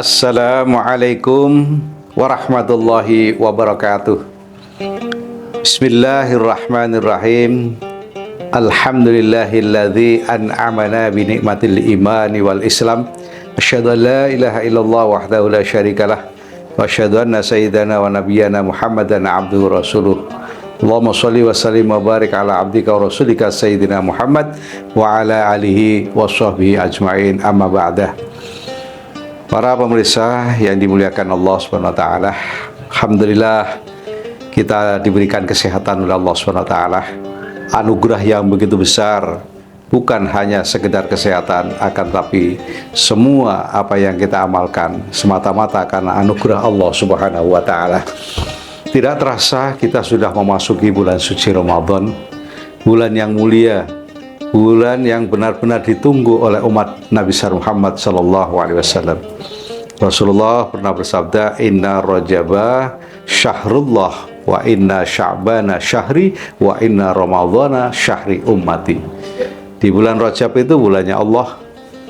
Assalamualaikum warahmatullahi wabarakatuh. Bismillahirrahmanirrahim. Alhamdulillahilladzi an'amana bi ni'matil imani wal islam. Asyhadu an la ilaha illallah wahdahu la syarikalah wa asyhadu anna sayyidana wa nabiyyana Muhammadan abduhu rasuluh. Allahumma shalli wa sallim wa barik ala abdika wa rasulika sayyidina Muhammad wa ala alihi wa sahbihi ajma'in, amma ba'dah. Para pemirsa yang dimuliakan Allah Subhanahu wa taala, alhamdulillah kita diberikan kesehatan oleh Allah Subhanahu wa taala. Anugerah yang begitu besar, bukan hanya sekedar kesehatan, akan tapi semua apa yang kita amalkan semata-mata karena anugerah Allah Subhanahu wa taala. Tidak terasa kita sudah memasuki bulan suci Ramadan, bulan yang mulia, bulan yang benar-benar ditunggu oleh umat Nabi Muhammad SAW. Rasulullah pernah bersabda, Inna Rajaba syahrullah wa inna sya'bana syahri wa inna ramadhana syahri ummati. Di bulan Rajab itu bulannya Allah,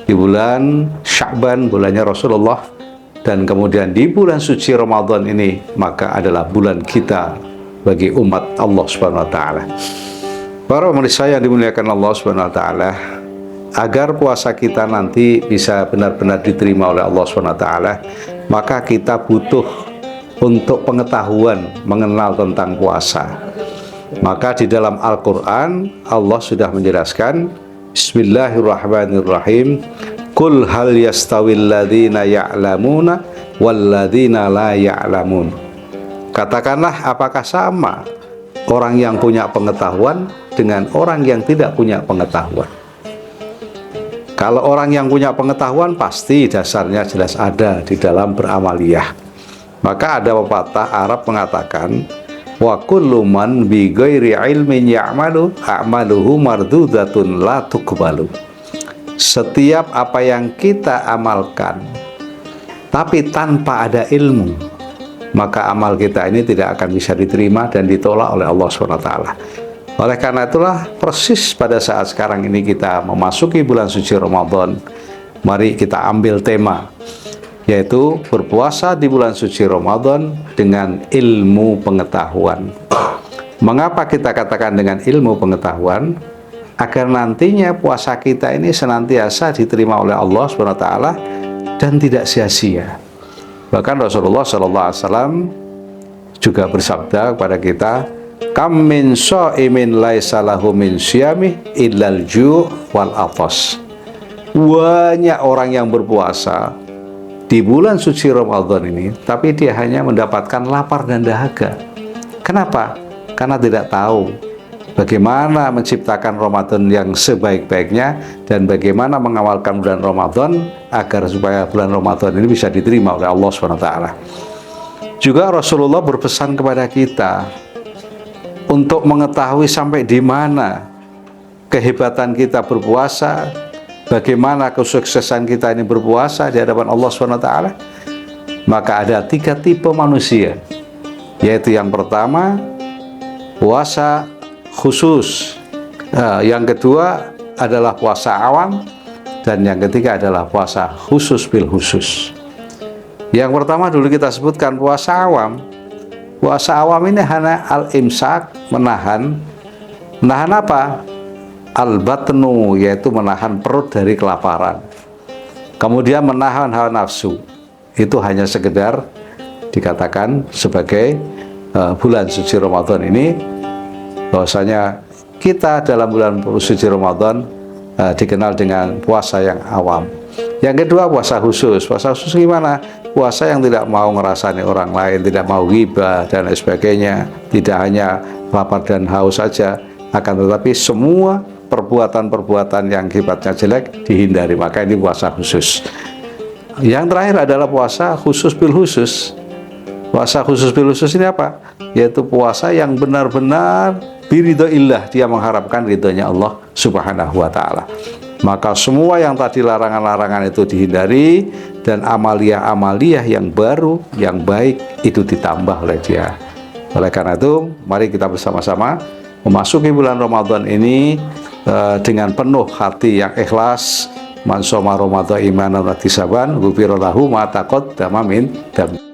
di bulan Sya'ban bulannya Rasulullah, dan kemudian di bulan suci Ramadan ini maka adalah bulan kita bagi umat Allah Subhanahu wa taala. Para pemirsa yang dimuliakan Allah Subhanahu wa taala, agar puasa kita nanti bisa benar-benar diterima oleh Allah Subhanahu wa taala, maka kita butuh untuk pengetahuan mengenal tentang puasa. Maka di dalam Al-Qur'an Allah sudah menjelaskan, Bismillahirrahmanirrahim, Qul hal yastawil ladzina ya'lamuna wal ladzina la ya'lamun. Katakanlah, apakah sama orang yang punya pengetahuan dengan orang yang tidak punya pengetahuan? Kalau orang yang punya pengetahuan pasti dasarnya jelas ada di dalam beramaliyah. Maka ada pepatah Arab mengatakan, wa kullu man bi ghairi ilmin ya'malu a'maluhu mardudatun la tuqbalu. Setiap apa yang kita amalkan tapi tanpa ada ilmu, maka amal kita ini tidak akan bisa diterima dan ditolak oleh Allah SWT. Oleh karena itulah persis pada saat sekarang ini kita memasuki bulan suci Ramadan, mari kita ambil tema, yaitu berpuasa di bulan suci Ramadan dengan ilmu pengetahuan. Mengapa kita katakan dengan ilmu pengetahuan? Agar nantinya puasa kita ini senantiasa diterima oleh Allah SWT dan tidak sia-sia. Bahkan Rasulullah SAW juga bersabda kepada kita, Kam min sha'imin laisa lahu min syiyamih illal ju' wal athas. Banyak orang yang berpuasa di bulan suci Ramadan ini, tapi dia hanya mendapatkan lapar dan dahaga. Kenapa? Karena tidak tahu bagaimana menciptakan Ramadan yang sebaik-baiknya dan bagaimana mengawalkan bulan Ramadan agar supaya bulan Ramadan ini bisa diterima oleh Allah SWT. Juga Rasulullah berpesan kepada kita untuk mengetahui sampai di mana kehebatan kita berpuasa, bagaimana kesuksesan kita ini berpuasa di hadapan Allah SWT. Maka ada 3 tipe manusia, yaitu yang pertama puasa khusus, yang kedua adalah puasa awam, dan yang ketiga adalah puasa khusus bil khusus. Yang pertama dulu kita sebutkan puasa awam. Puasa awam ini hanya al-imsak, menahan apa? Al-batnu, yaitu menahan perut dari kelaparan. Kemudian menahan hawa nafsu. Itu hanya sekedar dikatakan sebagai bulan suci Ramadan ini, bahwasanya kita dalam bulan suci Ramadan dikenal dengan puasa yang awam. Yang kedua puasa khusus. Puasa khusus gimana? Puasa yang tidak mau ngerasani orang lain, tidak mau ghibah dan lain sebagainya. Tidak hanya lapar dan haus saja, akan tetapi semua perbuatan-perbuatan yang sifatnya jelek dihindari. Maka ini puasa khusus. Yang terakhir adalah puasa khusus bil khusus. Puasa khusus bil khusus ini apa? Yaitu puasa yang benar-benar biridhoillah, dia mengharapkan ridhonya Allah Subhanahu wa ta'ala. Maka semua yang tadi larangan-larangan itu dihindari, dan amaliyah-amaliyah yang baru, yang baik itu ditambah oleh dia. Oleh karena itu, mari kita bersama-sama memasuki bulan Ramadan ini dengan penuh hati yang ikhlas, Man shoma Ramadan imanan wa ihtisaban ghufira lahu ma taqaddama min dzambi.